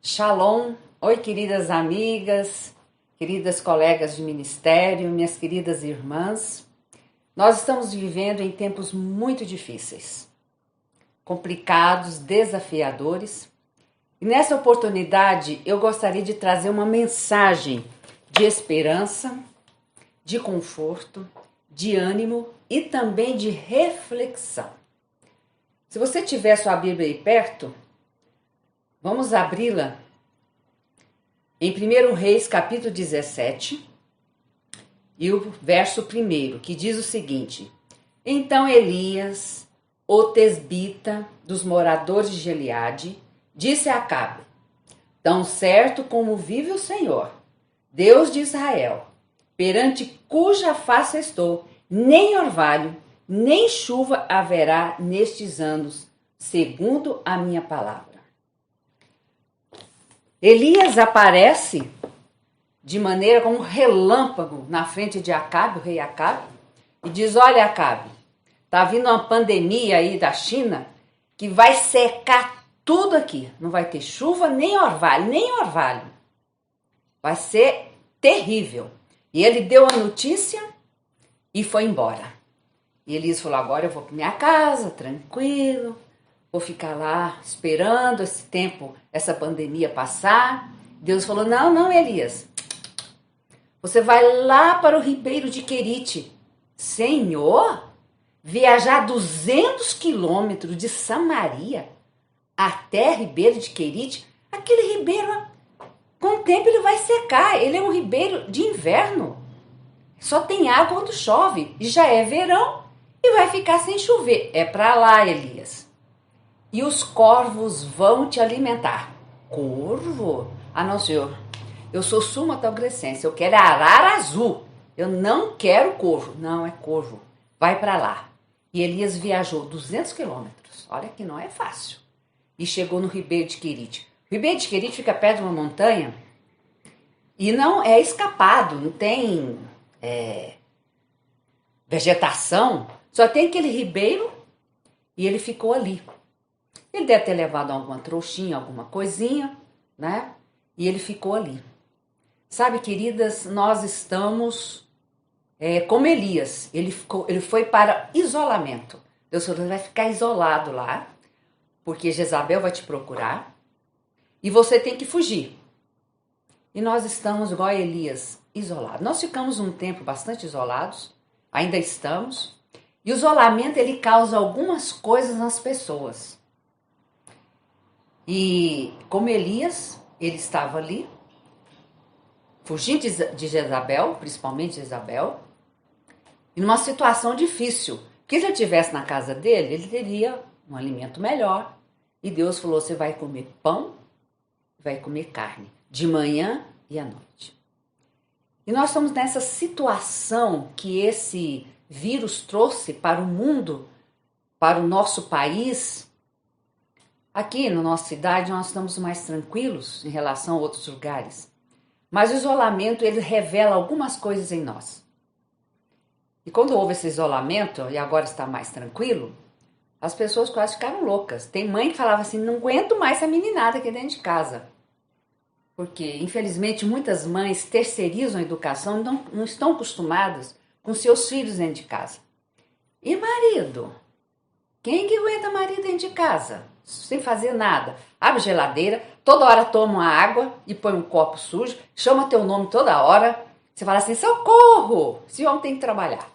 Shalom, oi queridas amigas, queridas colegas de ministério, minhas queridas irmãs. Nós estamos vivendo em tempos muito difíceis, complicados, desafiadores. E nessa oportunidade eu gostaria de trazer uma mensagem de esperança, de conforto, de ânimo e também de reflexão. Se você tiver sua Bíblia aí perto, vamos abri-la em 1 Reis, capítulo 17, e o verso 1, que diz o seguinte: Então Elias, o tesbita dos moradores de Gileade, disse a Acabe: Tão certo como vive o Senhor, Deus de Israel, perante cuja face estou, nem orvalho, nem chuva haverá nestes anos, segundo a minha palavra. Elias aparece de maneira como um relâmpago na frente de Acabe, o rei Acabe, e diz: Olha, Acabe, tá vindo uma pandemia aí da China que vai secar tudo aqui. Não vai ter chuva, nem orvalho. Vai ser terrível. E ele deu a notícia e foi embora. E Elias falou: agora eu vou para minha casa, tranquilo. Vou ficar lá esperando esse tempo, essa pandemia passar. Deus falou: não, Elias. Você vai lá para o ribeiro de Querite. Senhor, viajar 200 quilômetros de Samaria até ribeiro de Querite? Aquele ribeiro, com o tempo ele vai secar. Ele é um ribeiro de inverno. Só tem água quando chove. E já é verão e vai ficar sem chover. É para lá, Elias. E os corvos vão te alimentar. Corvo? Ah, não, senhor. Eu sou sumatogrossense. Eu quero arara azul. Eu não quero corvo. Não, é corvo. Vai para lá. E Elias viajou 200 quilômetros. Olha que não é fácil. E chegou no ribeiro de Querite. O ribeiro de Querite fica perto de uma montanha. E não é escapado. Não tem vegetação. Só tem aquele ribeiro. E ele ficou ali. Ele deve ter levado alguma trouxinha, alguma coisinha, né? E ele ficou ali. Sabe, queridas, nós estamos como Elias. Ele foi para isolamento. Deus falou: vai ficar isolado lá, porque Jezabel vai te procurar e você tem que fugir. E nós estamos igual a Elias, isolados. Nós ficamos um tempo bastante isolados, ainda estamos. E o isolamento, ele causa algumas coisas nas pessoas. E como Elias, ele estava ali, fugindo de Jezabel, principalmente Jezabel, e numa situação difícil. Porque se ele estivesse na casa dele, ele teria um alimento melhor. E Deus falou: você vai comer pão, vai comer carne, de manhã e à noite. E nós estamos nessa situação que esse vírus trouxe para o mundo, para o nosso país. Aqui na nossa cidade nós estamos mais tranquilos em relação a outros lugares. Mas o isolamento, ele revela algumas coisas em nós. E quando houve esse isolamento, e agora está mais tranquilo, as pessoas quase ficaram loucas. Tem mãe que falava assim: não aguento mais essa meninada aqui dentro de casa. Porque, infelizmente, muitas mães terceirizam a educação e não estão acostumadas com seus filhos dentro de casa. E marido? Quem que aguenta marido dentro de casa? Sem fazer nada. Abre a geladeira, toda hora toma uma água e põe um copo sujo, chama teu nome toda hora. Você fala assim: socorro! Esse homem tem que trabalhar.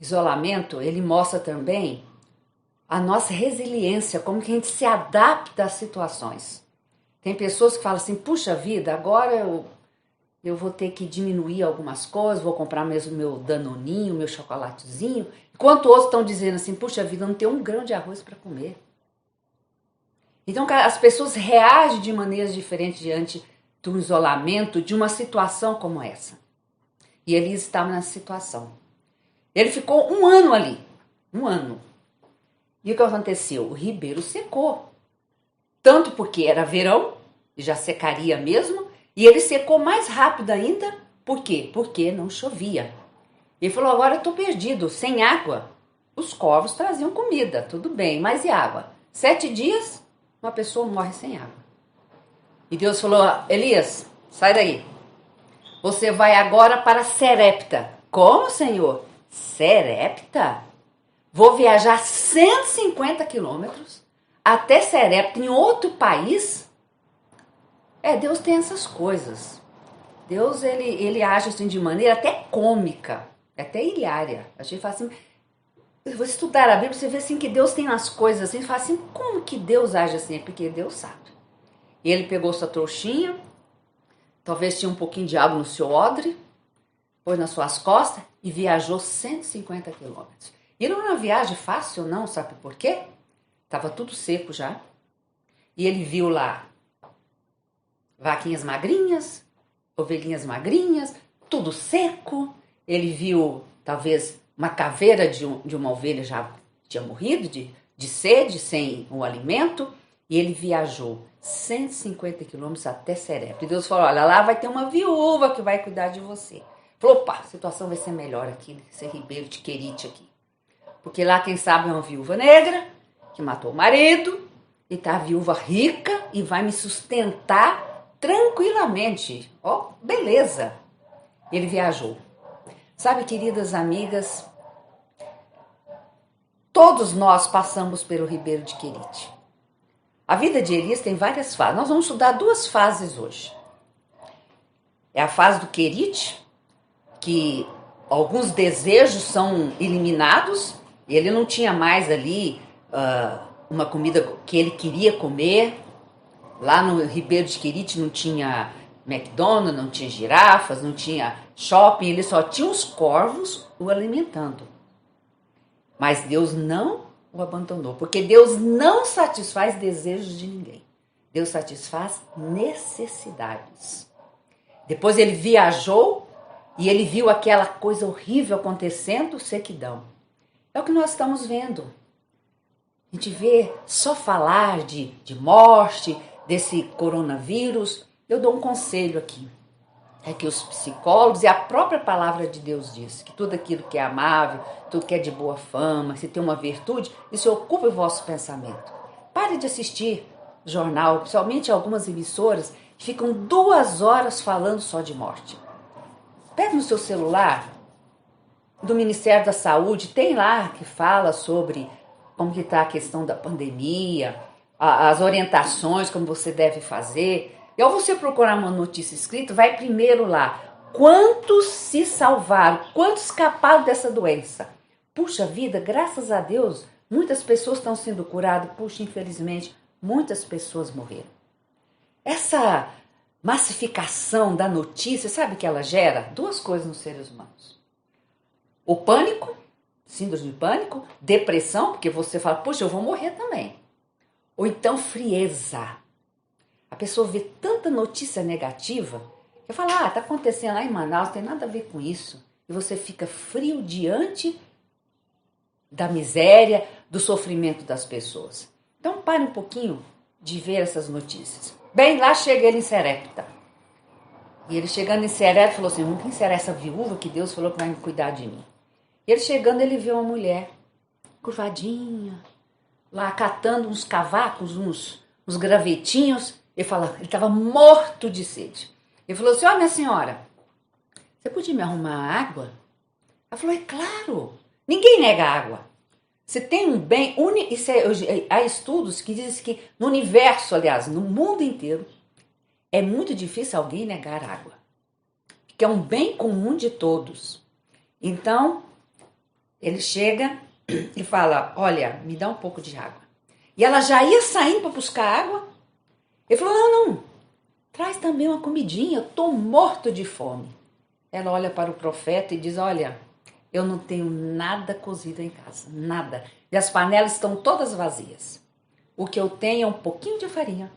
Isolamento, ele mostra também a nossa resiliência, como que a gente se adapta às situações. Tem pessoas que falam assim: puxa vida, agora eu vou ter que diminuir algumas coisas, vou comprar mesmo meu danoninho, meu chocolatezinho. Enquanto outros estão dizendo assim: puxa vida, não tem um grão de arroz para comer. Então as pessoas reagem de maneiras diferentes diante do isolamento, de uma situação como essa. E Elias estava nessa situação. Ele ficou um ano ali. Um ano. E o que aconteceu? O ribeiro secou. Tanto porque era verão, e já secaria mesmo, e ele secou mais rápido ainda. Por quê? Porque não chovia. Ele falou: agora eu estou perdido, sem água. Os corvos traziam comida, tudo bem, mas e água? 7 dias, uma pessoa morre sem água. E Deus falou, Elias, sai daí. Você vai agora para Serepta. Como, Senhor? Serepta? Vou viajar 150 quilômetros até Serepta, em outro país? Deus tem essas coisas. Deus, ele age assim de maneira até cômica, até hilária. A gente fala assim, você estudar a Bíblia, você vê assim que Deus tem as coisas assim, você fala assim, como que Deus age assim? É porque Deus sabe. E ele pegou sua trouxinha, talvez tinha um pouquinho de água no seu odre, pôs nas suas costas e viajou 150 quilômetros. E não era uma viagem fácil não, sabe por quê? Estava tudo seco já. E ele viu lá vaquinhas magrinhas, ovelhinhas magrinhas, tudo seco. Ele viu talvez uma caveira de uma ovelha já tinha morrido de sede, sem o alimento. E ele viajou 150 quilômetros até Serepta. E Deus falou, olha, lá vai ter uma viúva que vai cuidar de você. Falou, opa, a situação vai ser melhor aqui, nesse Ribeiro de Querite aqui. Porque lá, quem sabe, é uma viúva negra que matou o marido e tá a viúva rica e vai me sustentar tranquilamente. Ó, beleza. Ele viajou. Sabe, queridas amigas, todos nós passamos pelo Ribeiro de Querite. A vida de Elias tem várias fases. Nós vamos estudar 2 fases hoje. É a fase do Querite, que alguns desejos são eliminados, e ele não tinha mais ali uma comida que ele queria comer. Lá no Ribeiro de Querite não tinha McDonald's, não tinha girafas, não tinha shopping, ele só tinha os corvos o alimentando. Mas Deus não o abandonou, porque Deus não satisfaz desejos de ninguém. Deus satisfaz necessidades. Depois ele viajou e ele viu aquela coisa horrível acontecendo, sequidão. É o que nós estamos vendo. A gente vê só falar de morte, desse coronavírus. Eu dou um conselho aqui. É que os psicólogos e a própria palavra de Deus diz que tudo aquilo que é amável, tudo que é de boa fama, se tem uma virtude, isso ocupa o vosso pensamento. Pare de assistir jornal, principalmente algumas emissoras, que ficam 2 horas falando só de morte. Pega no seu celular, do Ministério da Saúde, tem lá que fala sobre como que está a questão da pandemia, as orientações, como você deve fazer. E ao você procurar uma notícia escrita, vai primeiro lá. Quantos se salvaram? Quantos escaparam dessa doença? Puxa vida, graças a Deus, muitas pessoas estão sendo curadas. Puxa, infelizmente, muitas pessoas morreram. Essa massificação da notícia, sabe o que ela gera? 2 coisas nos seres humanos. O pânico, síndrome de pânico, depressão, porque você fala, puxa, eu vou morrer também. Ou então frieza. A pessoa vê tanta notícia negativa que fala, tá acontecendo lá em Manaus, não tem nada a ver com isso. E você fica frio diante da miséria, do sofrimento das pessoas. Então pare um pouquinho de ver essas notícias. Bem, lá chega ele em Serepta. E ele chegando em Serepta falou assim, quem será essa viúva que Deus falou que vai cuidar de mim? E ele chegando, ele viu uma mulher curvadinha, lá catando uns cavacos, uns gravetinhos. Ele estava morto de sede. Ele falou assim, minha senhora, você podia me arrumar água? Ela falou, é claro, ninguém nega água. Você tem um bem, há estudos que dizem que no universo, aliás, no mundo inteiro, é muito difícil alguém negar água. Que é um bem comum de todos. Então, ele chega e fala, olha, me dá um pouco de água. E ela já ia saindo para buscar água. Ele falou, não, traz também uma comidinha, eu estou morto de fome. Ela olha para o profeta e diz, olha, eu não tenho nada cozido em casa, nada. E as panelas estão todas vazias. O que eu tenho é um pouquinho de farinha,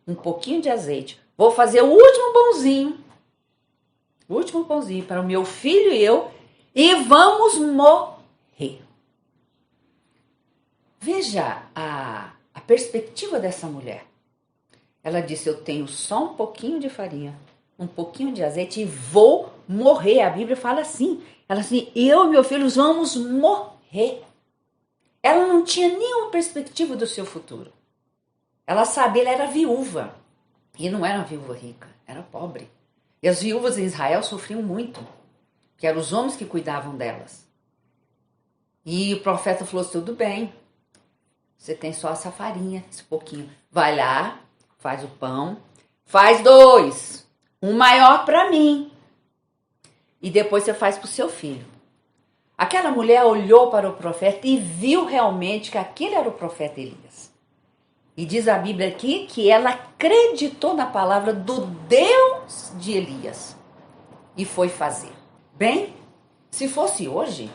um pouquinho de azeite. Vou fazer o último pãozinho para o meu filho e eu, e vamos morrer. Veja a perspectiva dessa mulher. Ela disse, eu tenho só um pouquinho de farinha, um pouquinho de azeite e vou morrer. A Bíblia fala assim. Ela assim, eu e meu filho vamos morrer. Ela não tinha nenhuma perspectiva do seu futuro. Ela sabia, ela era viúva. E não era uma viúva rica, era pobre. E as viúvas em Israel sofriam muito, que eram os homens que cuidavam delas. E o profeta falou assim, tudo bem, você tem só essa farinha, esse pouquinho. Vai lá, faz o pão, faz 2, um maior para mim. E depois você faz para o seu filho. Aquela mulher olhou para o profeta e viu realmente que aquele era o profeta Elias. E diz a Bíblia aqui que ela acreditou na palavra do Deus de Elias. E foi fazer. Bem, se fosse hoje,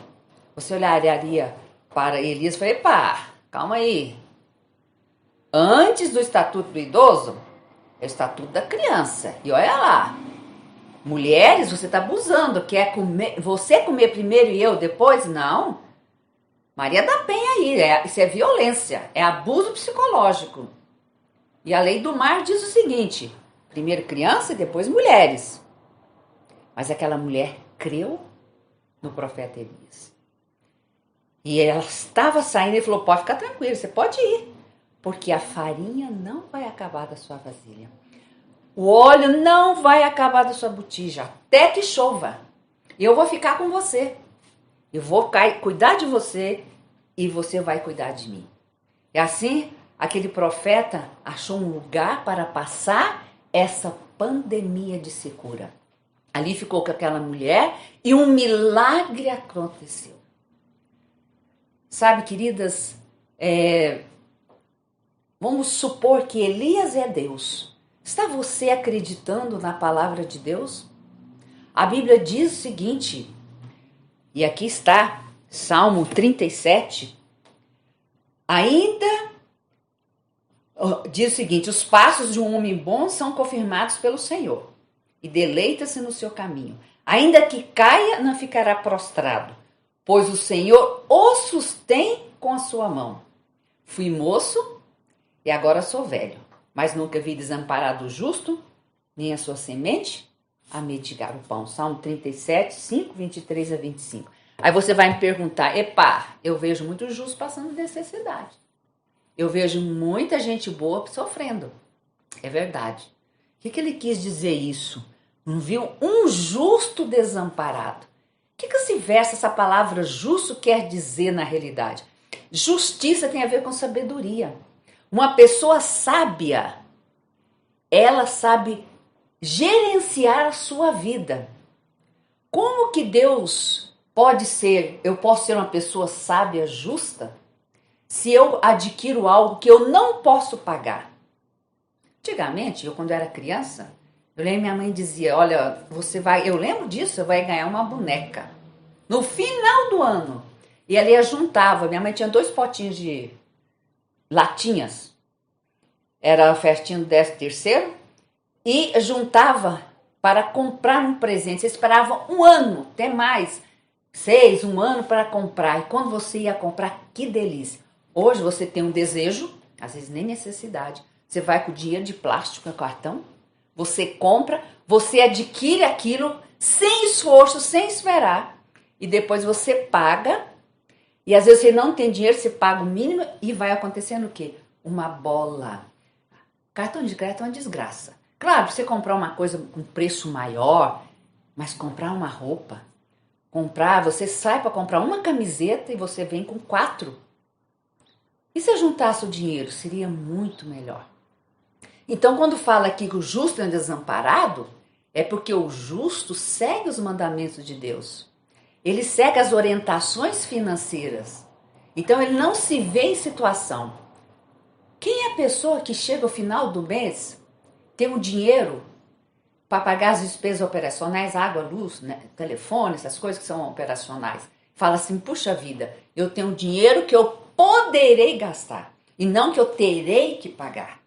você olharia para Elias e falaria, pá, calma aí. Antes do estatuto do idoso, é o estatuto da criança. E olha lá. Mulheres, você está abusando. Quer comer, você comer primeiro e eu depois? Não. Maria da Penha aí. Isso é violência. É abuso psicológico. E a lei do mar diz o seguinte. Primeiro criança e depois mulheres. Mas aquela mulher creu no profeta Elias. E ela estava saindo e falou, pode ficar tranquilo, você pode ir. Porque a farinha não vai acabar da sua vasilha. O óleo não vai acabar da sua botija, até que chova. E eu vou ficar com você. Eu vou cuidar de você e você vai cuidar de mim. E assim, aquele profeta achou um lugar para passar essa pandemia de secura. Ali ficou com aquela mulher e um milagre aconteceu. Sabe, queridas, vamos supor que Elias é Deus. Está você acreditando na palavra de Deus? A Bíblia diz o seguinte, e aqui está, Salmo 37, ainda diz o seguinte, os passos de um homem bom são confirmados pelo Senhor, e deleita-se no seu caminho. Ainda que caia, não ficará prostrado, pois o Senhor o sustém com a sua mão. Fui moço e agora sou velho, mas nunca vi desamparado o justo, nem a sua semente a mendigar o pão. Salmo 37, 5, 23 a 25. Aí você vai me perguntar, eu vejo muito justo passando necessidade. Eu vejo muita gente boa sofrendo. É verdade. O que ele quis dizer isso? Não viu um justo desamparado. O que esse verso, essa palavra justo quer dizer na realidade? Justiça tem a ver com sabedoria. Uma pessoa sábia, ela sabe gerenciar a sua vida. Como que Deus eu posso ser uma pessoa sábia, justa, se eu adquiro algo que eu não posso pagar? Antigamente, eu quando era criança, eu lembro minha mãe dizia, olha, eu lembro disso, você vai ganhar uma boneca. No final do ano. E ali eu juntava, minha mãe tinha 2 potinhos de latinhas, era a festinha do 13º, e juntava para comprar um presente. Você esperava um ano, até mais, 6, um ano para comprar. E quando você ia comprar, que delícia. Hoje você tem um desejo, às vezes nem necessidade. Você vai com dinheiro de plástico, cartão, você compra, você adquire aquilo sem esforço, sem esperar. E depois você paga. E às vezes você não tem dinheiro, você paga o mínimo e vai acontecendo o quê? Uma bola. Cartão de crédito é uma desgraça. Claro, você comprar uma coisa com preço maior, mas comprar uma roupa, você sai para comprar uma camiseta e você vem com 4. E se eu juntasse o dinheiro, seria muito melhor. Então, quando fala aqui que o justo é desamparado, é porque o justo segue os mandamentos de Deus. Ele segue as orientações financeiras. Então, ele não se vê em situação. Quem é a pessoa que chega ao final do mês, tem o dinheiro para pagar as despesas operacionais, água, luz, né, telefone, essas coisas que são operacionais? Fala assim, puxa vida, eu tenho dinheiro que eu poderei gastar e não que eu terei que pagar.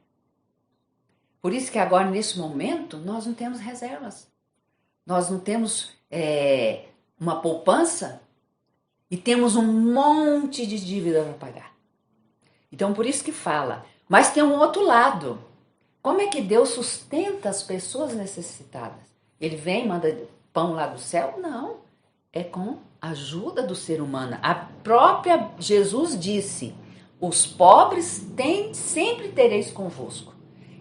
Por isso que agora, nesse momento, nós não temos reservas. Nós não temos uma poupança e temos um monte de dívida para pagar. Então, por isso que fala. Mas tem um outro lado. Como é que Deus sustenta as pessoas necessitadas? Ele vem e manda pão lá do céu? Não. É com a ajuda do ser humano. A própria Jesus disse, os pobres sempre tereis convosco.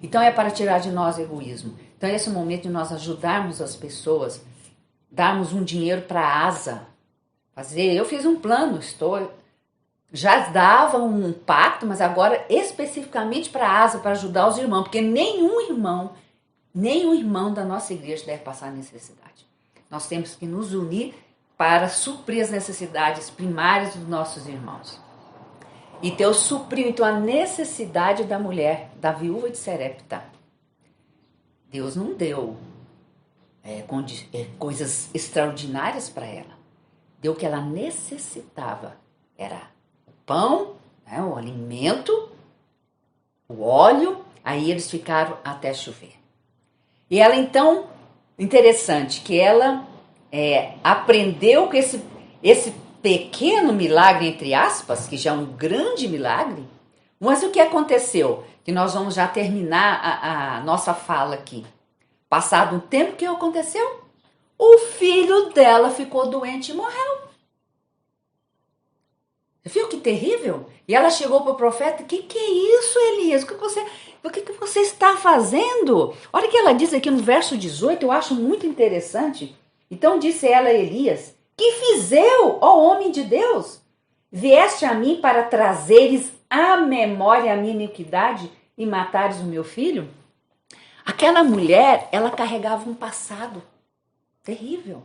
Então é para tirar de nós o egoísmo. Então é esse momento de nós ajudarmos as pessoas, darmos um dinheiro para a ASA. Eu fiz um plano, já dava um pacto, mas agora especificamente para a ASA, para ajudar os irmãos, porque nenhum irmão da nossa igreja deve passar necessidade. Nós temos que nos unir para suprir as necessidades primárias dos nossos irmãos. E Deus supriu então a necessidade da mulher, da viúva de Sarepta. Deus não deu coisas extraordinárias para ela. Deu o que ela necessitava. Era o pão, o alimento, o óleo. Aí eles ficaram até chover. E ela então, interessante, que ela aprendeu com esse pequeno milagre, entre aspas, que já é um grande milagre. Mas o que aconteceu? Que nós vamos já terminar a nossa fala aqui. Passado um tempo, o que aconteceu? O filho dela ficou doente e morreu. Você viu que terrível? E ela chegou para o profeta, que é isso, Elias? O que você está fazendo? Olha o que ela diz aqui no verso 18, eu acho muito interessante. Então disse ela a Elias, que fiz eu, ó homem de Deus? Vieste a mim para trazeres à memória a minha iniquidade e matares o meu filho? Aquela mulher, ela carregava um passado terrível.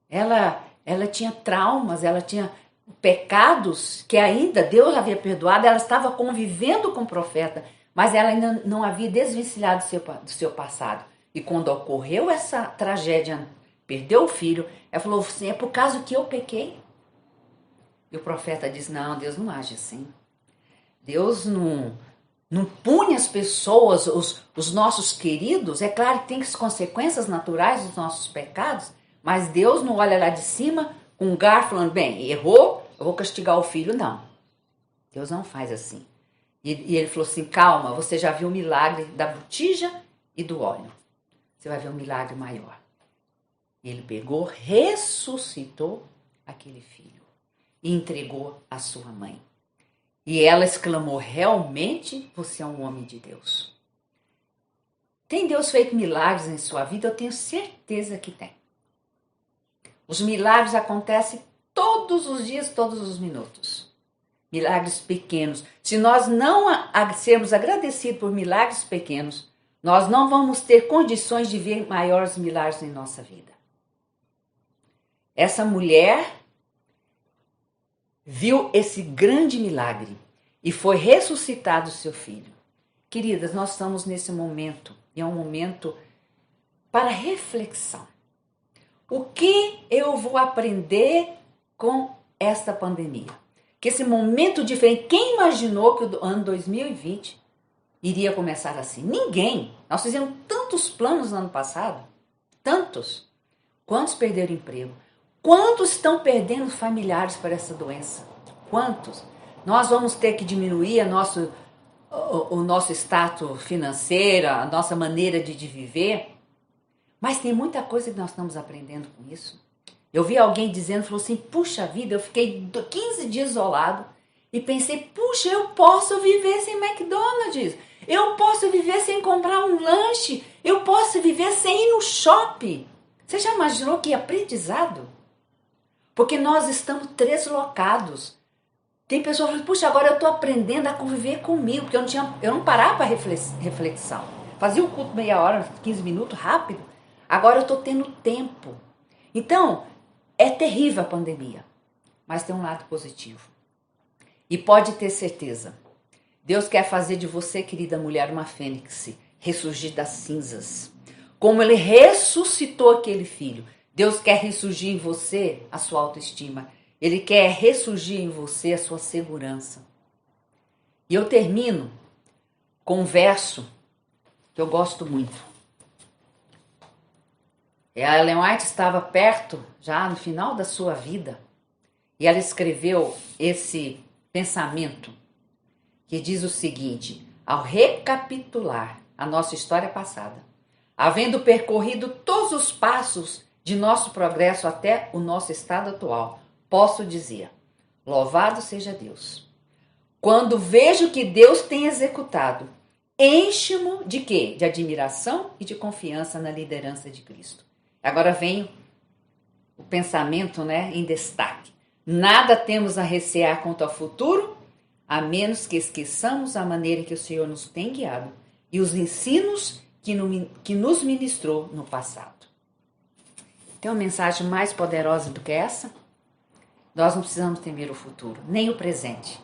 Ela tinha traumas, ela tinha pecados que ainda Deus havia perdoado, ela estava convivendo com o profeta, mas ela ainda não havia desvencilhado do seu passado. E quando ocorreu essa tragédia, perdeu o filho, ela falou assim, é por causa que eu pequei. E o profeta diz, não, Deus não age assim. Deus não pune as pessoas, os nossos queridos. É claro que tem as consequências naturais dos nossos pecados, mas Deus não olha lá de cima com um garfo falando, bem, errou, eu vou castigar o filho. Não, Deus não faz assim. E ele falou assim, calma, você já viu o milagre da botija e do óleo. Você vai ver um milagre maior. E ele pegou, ressuscitou aquele filho e entregou à sua mãe. E ela exclamou, realmente você é um homem de Deus. Tem Deus feito milagres em sua vida? Eu tenho certeza que tem. Os milagres acontecem todos os dias, todos os minutos. Milagres pequenos. Se nós não sermos agradecidos por milagres pequenos, nós não vamos ter condições de ver maiores milagres em nossa vida. Essa mulher viu esse grande milagre e foi ressuscitado o seu filho. Queridas, nós estamos nesse momento, e é um momento para reflexão. O que eu vou aprender com esta pandemia? Que esse momento diferente, quem imaginou que o ano 2020 iria começar assim? Ninguém. Nós fizemos tantos planos no ano passado, tantos. Quantos perderam emprego? Quantos estão perdendo familiares para essa doença? Quantos? Nós vamos ter que diminuir o nosso status financeiro, a nossa maneira de viver. Mas tem muita coisa que nós estamos aprendendo com isso. Eu vi alguém dizendo, falou assim, puxa vida, eu fiquei 15 dias isolado e pensei, puxa, eu posso viver sem McDonald's, eu posso viver sem comprar um lanche, eu posso viver sem ir no shopping. Você já imaginou que aprendizado? Porque nós estamos deslocados. Tem pessoas que falam, puxa, agora eu estou aprendendo a conviver comigo, porque eu não parava para reflexão. Fazia o culto meia hora, 15 minutos, rápido. Agora eu estou tendo tempo. Então, é terrível a pandemia, mas tem um lado positivo. E pode ter certeza, Deus quer fazer de você, querida mulher, uma fênix, ressurgir das cinzas. Como ele ressuscitou aquele filho, Deus quer ressurgir em você a sua autoestima. Ele quer ressurgir em você a sua segurança. E eu termino com um verso que eu gosto muito. A Ellen White estava perto, já no final da sua vida, e ela escreveu esse pensamento que diz o seguinte, ao recapitular a nossa história passada, havendo percorrido todos os passos de nosso progresso até o nosso estado atual, posso dizer, louvado seja Deus. Quando vejo que Deus tem executado enche-mo de quê? De admiração e de confiança na liderança de Cristo. Agora vem o pensamento, em destaque. Nada temos a recear quanto ao futuro, a menos que esqueçamos a maneira que o Senhor nos tem guiado e os ensinos que nos ministrou no passado. Tem uma mensagem mais poderosa do que essa? Nós não precisamos temer o futuro, nem o presente.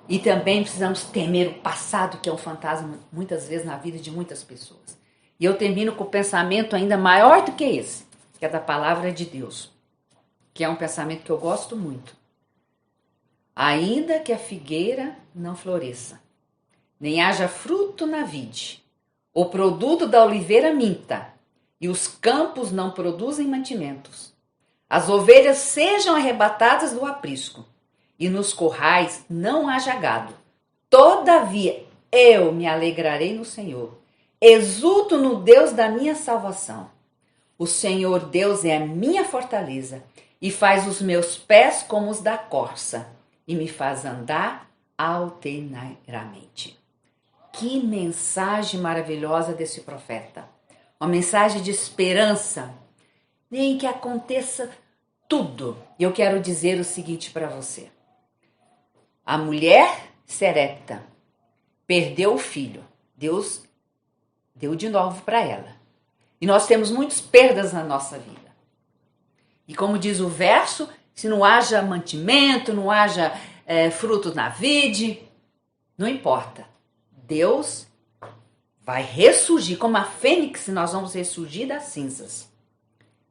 E também precisamos temer o passado, que é um fantasma muitas vezes na vida de muitas pessoas. E eu termino com o pensamento ainda maior do que esse, que é da palavra de Deus, que é um pensamento que eu gosto muito. Ainda que a figueira não floresça, nem haja fruto na vide, o produto da oliveira minta, e os campos não produzem mantimentos, as ovelhas sejam arrebatadas do aprisco, e nos currais não haja gado. Todavia eu me alegrarei no Senhor, exulto no Deus da minha salvação. O Senhor Deus é a minha fortaleza, e faz os meus pés como os da corça, e me faz andar altaneiramente. Que mensagem maravilhosa desse profeta. Uma mensagem de esperança. Nem que aconteça tudo. E eu quero dizer o seguinte para você. A mulher Serepta perdeu o filho. Deus deu de novo para ela. E nós temos muitas perdas na nossa vida. E como diz o verso, se não haja mantimento, não haja frutos na vide, não importa. Deus vai ressurgir, como a fênix, nós vamos ressurgir das cinzas.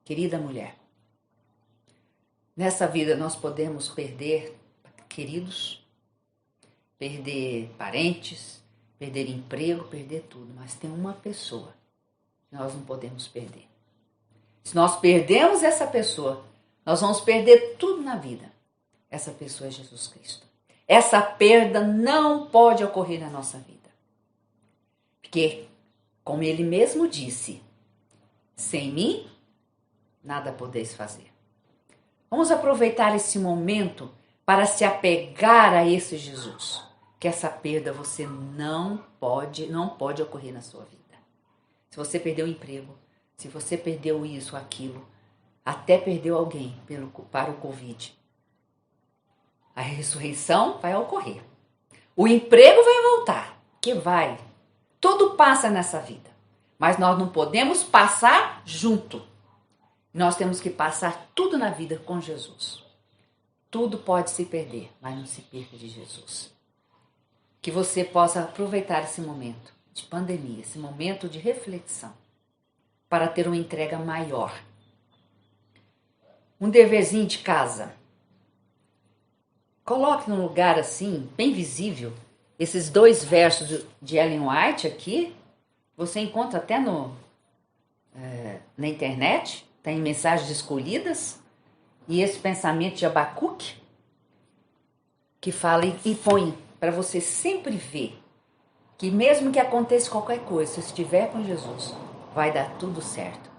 Querida mulher, nessa vida nós podemos perder queridos, perder parentes, perder emprego, perder tudo, mas tem uma pessoa que nós não podemos perder. Se nós perdemos essa pessoa, nós vamos perder tudo na vida. Essa pessoa é Jesus Cristo. Essa perda não pode ocorrer na nossa vida. Porque, como ele mesmo disse, sem mim, nada podeis fazer. Vamos aproveitar esse momento para se apegar a esse Jesus. Que essa perda você não pode ocorrer na sua vida. Se você perdeu o emprego, se você perdeu isso, aquilo, até perdeu alguém para o Covid, a ressurreição vai ocorrer. O emprego vai voltar, que vai. Tudo passa nessa vida, mas nós não podemos passar junto. Nós temos que passar tudo na vida com Jesus. Tudo pode se perder, mas não se perca de Jesus. Que você possa aproveitar esse momento de pandemia, esse momento de reflexão, para ter uma entrega maior. Um deverzinho de casa. Coloque num lugar assim, bem visível, esses 2 versos de Ellen White aqui. Você encontra até na internet, tem mensagens escolhidas. E esse pensamento de Abacuque, que fala e põe para você sempre ver que mesmo que aconteça qualquer coisa, se estiver com Jesus, vai dar tudo certo.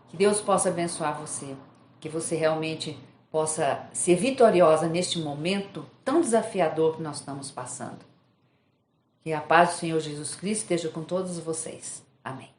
Que Deus possa abençoar você, que você realmente possa ser vitoriosa neste momento tão desafiador que nós estamos passando. Que a paz do Senhor Jesus Cristo esteja com todos vocês. Amém.